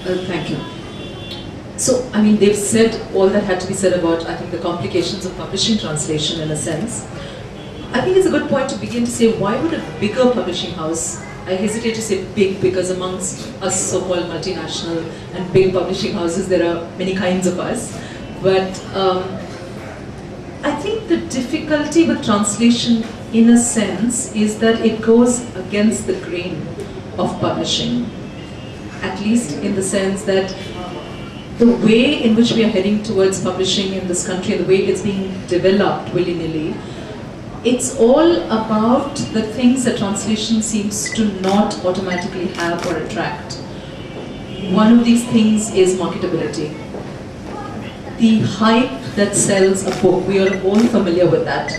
Thank you. So, I mean, they've said all that had to be said about, I think, the complications of publishing translation in a sense. I think it's a good point to begin to say, why would a bigger publishing house, I hesitate to say big because amongst us so-called multinational and big publishing houses, there are many kinds of us. But I think the difficulty with translation, in a sense, is that it goes against the grain of publishing. At least in the sense that the way in which we are heading towards publishing in this country, and the way it's being developed willy-nilly, it's all about the things that translation seems to not automatically have or attract. One of these things is marketability. The hype that sells a book, we are all familiar with that.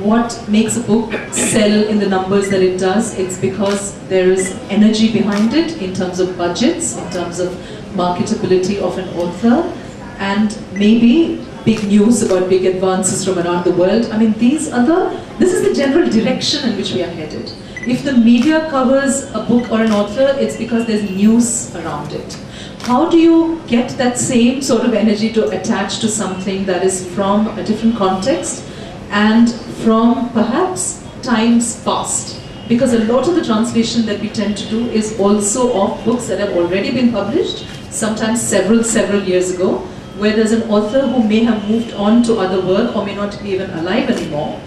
What makes a book sell in the numbers that it does? It's because there is energy behind it in terms of budgets, in terms of marketability of an author, and maybe big news about big advances from around the world. I mean, this is the general direction in which we are headed. If the media covers a book or an author, it's because there's news around it. How do you get that same sort of energy to attach to something that is from a different context and from perhaps times past? Because a lot of the translation that we tend to do is also of books that have already been published, sometimes several years ago, where there's an author who may have moved on to other work or may not be even alive anymore.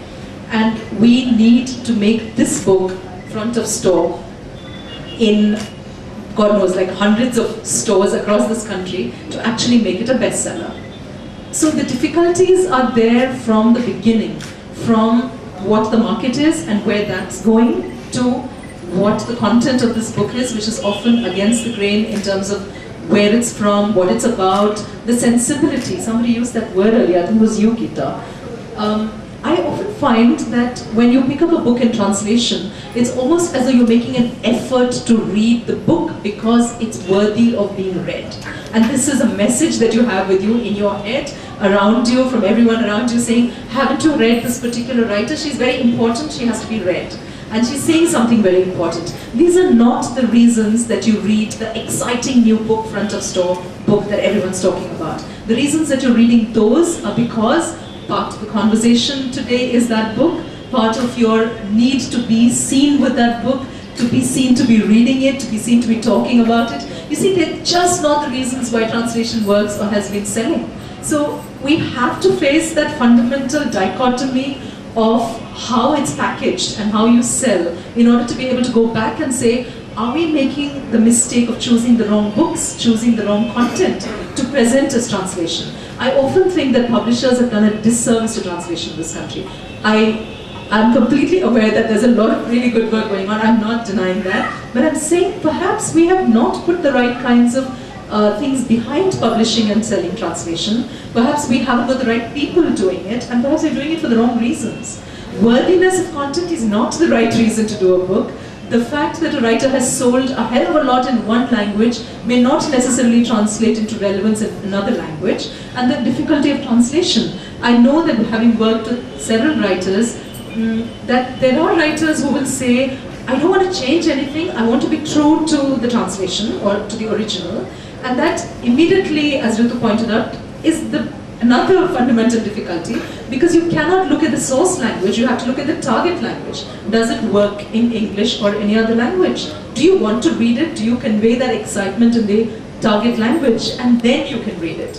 And we need to make this book front of store in, God knows, like hundreds of stores across this country to actually make it a bestseller. So the difficulties are there from the beginning, from what the market is and where that's going to what the content of this book is, which is often against the grain in terms of where it's from, what it's about, the sensibility. Somebody used that word earlier, I think it was you, Geeta. I often find that when you pick up a book in translation, it's almost as though you're making an effort to read the book because it's worthy of being read. And this is a message that you have with you in your head, around you, from everyone around you saying, haven't you read this particular writer? She's very important, she has to be read. And she's saying something very important. These are not the reasons that you read the exciting new book, front of store book that everyone's talking about. The reasons that you're reading those are because part of the conversation today is that book, part of your need to be seen with that book, to be seen to be reading it, to be seen to be talking about it. You see, they're just not the reasons why translation works or has been selling. So we have to face that fundamental dichotomy of how it's packaged and how you sell in order to be able to go back and say, are we making the mistake of choosing the wrong books, choosing the wrong content to present as translation? I often think that publishers have done a disservice to translation in this country. I'm completely aware that there's a lot of really good work going on, I'm not denying that, but I'm saying perhaps we have not put the right kinds of things behind publishing and selling translation. Perhaps we haven't got the right people doing it, and perhaps we're doing it for the wrong reasons. Worthiness of content is not the right reason to do a book. The fact that a writer has sold a hell of a lot in one language may not necessarily translate into relevance in another language, and the difficulty of translation. I know that having worked with several writers, that there are writers who will say, I don't want to change anything, I want to be true to the translation or to the original. And that immediately, as Ritu pointed out, is another fundamental difficulty, because you cannot look at the source language, you have to look at the target language. Does it work in English or any other language? Do you want to read it? Do you convey that excitement in the target language? And then you can read it.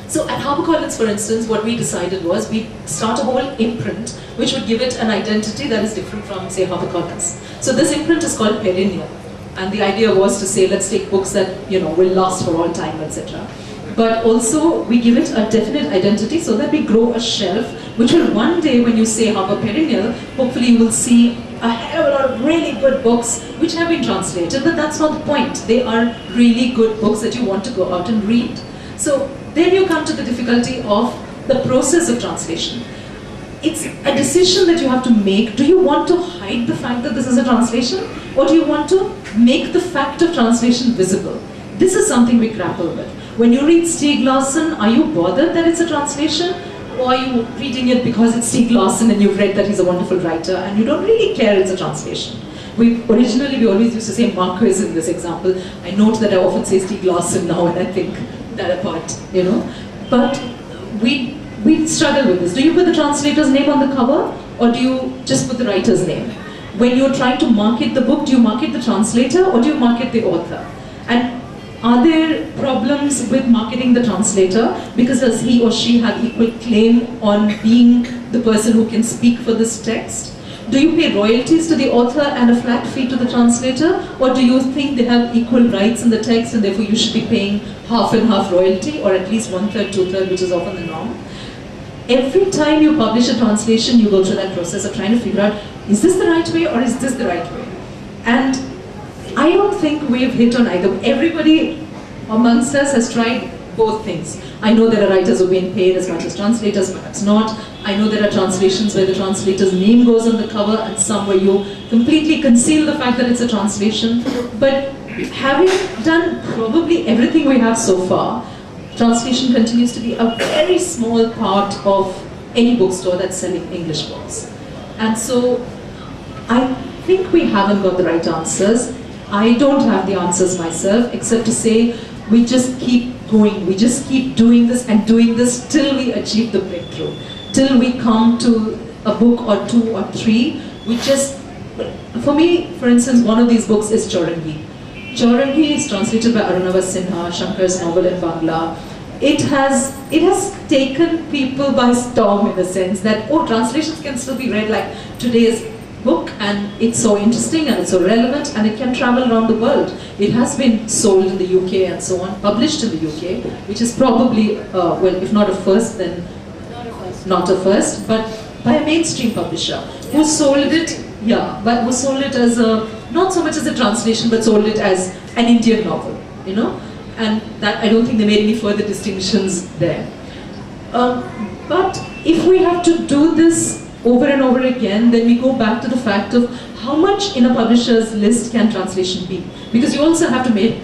So at HarperCollins, for instance, what we decided was we start a whole imprint which would give it an identity that is different from, say, HarperCollins. So this imprint is called Perennial. And the idea was to say, let's take books that will last for all time, etc. But also, we give it a definite identity so that we grow a shelf, which will one day, when you say Harper Perennial, hopefully you will see a hell of a lot of really good books which have been translated, but that's not the point. They are really good books that you want to go out and read. So then you come to the difficulty of the process of translation. It's a decision that you have to make. Do you want to hide the fact that this is a translation? Or do you want to make the fact of translation visible? This is something we grapple with. When you read Stieg Larsson, are you bothered that it's a translation? Or are you reading it because it's Stieg Larsson and you've read that he's a wonderful writer and you don't really care it's a translation? we always used to say markers in this example. I note that I often say Stieg Larsson now, and I think that apart, you know. But we struggle with this. Do you put the translator's name on the cover, or do you just put the writer's name? When you're trying to market the book, do you market the translator, or do you market the author? And are there problems with marketing the translator? Because does he or she have equal claim on being the person who can speak for this text? Do you pay royalties to the author and a flat fee to the translator? Or do you think they have equal rights in the text and therefore you should be paying half and half royalty, or at least 1/3, 2/3, which is often the norm? Every time you publish a translation, you go through that process of trying to figure out, is this the right way or is this the right way? And I don't think we've hit on either. Everybody amongst us has tried both things. I know there are writers who are being paid as much as translators, perhaps not. I know there are translations where the translator's name goes on the cover and some where you completely conceal the fact that it's a translation. But having done probably everything we have so far, translation continues to be a very small part of any bookstore that's selling English books. And so I think we haven't got the right answers. I don't have the answers myself, except to say we just keep going. We just keep doing this and doing this till we achieve the breakthrough. Till we come to a book or two or three. We just, for me, for instance, one of these books is Chaurangi. Chaurangi is translated by Arunava Sinha, Shankar's novel in Bangla. It has taken people by storm in the sense that, oh, translations can still be read like today's book, and it's so interesting and it's so relevant and it can travel around the world. It has been sold in the UK and so on, published in the UK, which is probably, well, if not a first, then not a first, but by a mainstream publisher who sold it, but who sold it as a, not so much as a translation, but sold it as an Indian novel, you know, and that I don't think they made any further distinctions there. But if we have to do this over and over again, then we go back to the fact of how much in a publisher's list can translation be? Because you also have to make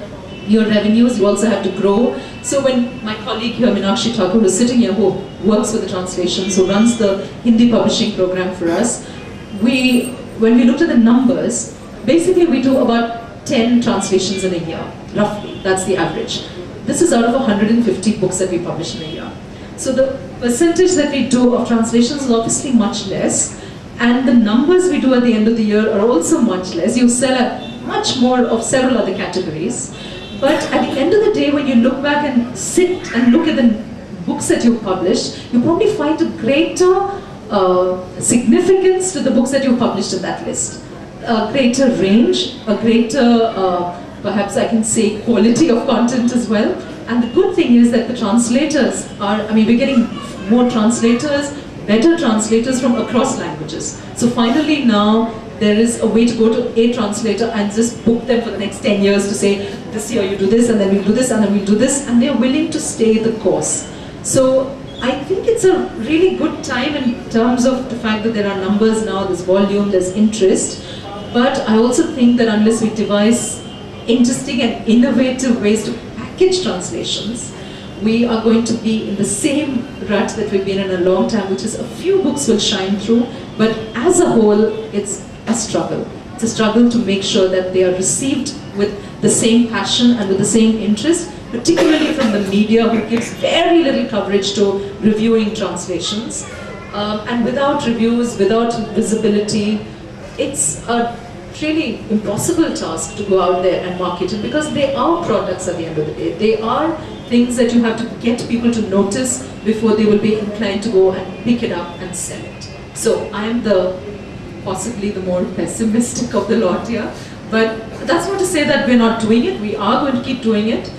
your revenues, you also have to grow. So when my colleague here, Meenakshi Thakur, who is sitting here, who works with the translations, who runs the Hindi publishing program for us, when we looked at the numbers, basically we do about 10 translations in a year, roughly. That's the average. This is out of 150 books that we publish in a year. So the percentage that we do of translations is obviously much less, and the numbers we do at the end of the year are also much less. You sell at much more of several other categories, but at the end of the day, when you look back and sit and look at the books that you've published, you probably find a greater significance to the books that you've published in that list. A greater range, a greater, perhaps I can say, quality of content as well. And the good thing is that the translators are, I mean, we're getting more translators, better translators from across languages. So finally now, there is a way to go to a translator and just book them for the next 10 years to say, this year you do this, and then we'll do this, and then we'll do this, and they're willing to stay the course. So I think it's a really good time in terms of the fact that there are numbers now, there's volume, there's interest. But I also think that unless we devise interesting and innovative ways to package translations, we are going to be in the same rut that we've been in a long time, which is a few books will shine through, but as a whole, it's a struggle. It's a struggle to make sure that they are received with the same passion and with the same interest, particularly from the media, who gives very little coverage to reviewing translations. And without reviews, without visibility, it's a really impossible task to go out there and market it, because they are products at the end of the day. They are things that you have to get people to notice before they will be inclined to go and pick it up and sell it. So I'm possibly the more pessimistic of the lot here, but that's not to say that we're not doing it. We are going to keep doing it.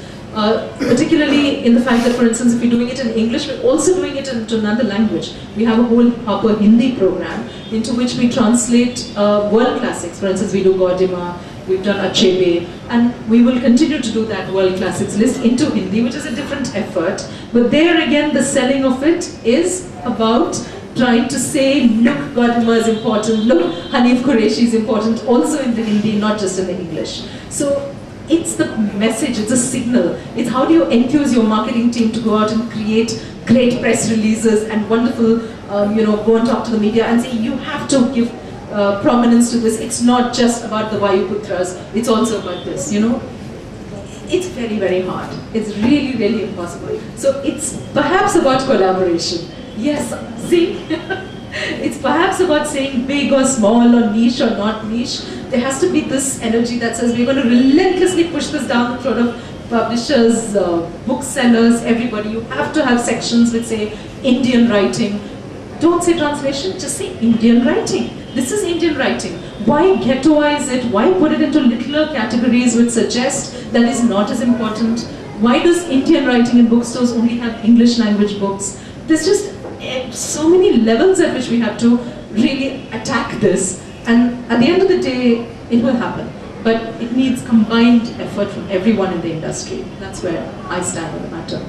Particularly in the fact that, for instance, if we're doing it in English, we're also doing it into another language. We have a whole Harper Hindi program into which we translate world classics. For instance, we do Gaudima, we've done Achebe, and we will continue to do that world classics list into Hindi, which is a different effort. But there again, the selling of it is about trying to say, look, Gaudima is important, look, Hanif Qureshi is important, also in the Hindi, not just in the English. So it's the message, it's a signal. It's how do you enthuse your marketing team to go out and create great press releases and wonderful, go and talk to the media and say, you have to give prominence to this. It's not just about the Vayuputras, it's also about this, you know. It's very, very hard. It's really, really impossible. So it's perhaps about collaboration. Yes, see? It's perhaps about saying big or small or niche or not niche. There has to be this energy that says we're going to relentlessly push this down the throat of publishers, booksellers, everybody. You have to have sections which say Indian writing. Don't say translation, just say Indian writing. This is Indian writing. Why ghettoize it? Why put it into littler categories which suggest that is not as important? Why does Indian writing in bookstores only have English language books? There's just so many levels at which we have to really attack this. And at the end of the day, it will happen. But it needs combined effort from everyone in the industry. That's where I stand on the matter.